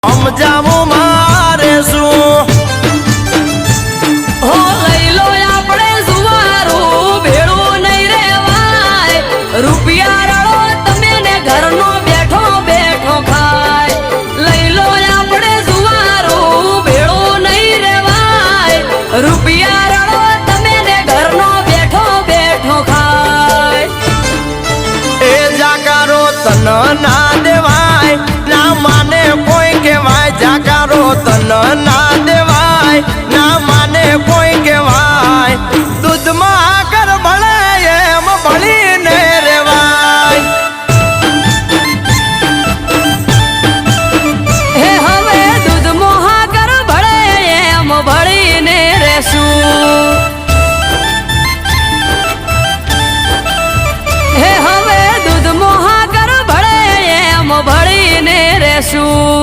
સમજાવું મારે શું હો લઈ લો આપણે સુવારું ભેળું નહીં રેવાય રૂપિયા રળો તમે ને ઘરનો બેઠો બેઠો ખાય લઈ લો આપણે સુવારું ભેળું નહીં રેવાય રૂપિયા રળો તમે ને ઘરનો બેઠો બેઠો ખાય એ જાકારો તન ના દેવાય ના માને કોઈ કહેવાય જાકારો તન ના દેવાય ના માને કોઈ કહેવાય દૂધમાં આકર ભળે એમ ભળીને રેવાય હે હવે દૂધ મોહાગર ભળે એમ ભળીને રેશું હે હવે દૂધ મોહાગર ભળે એમ ભળીને રેશું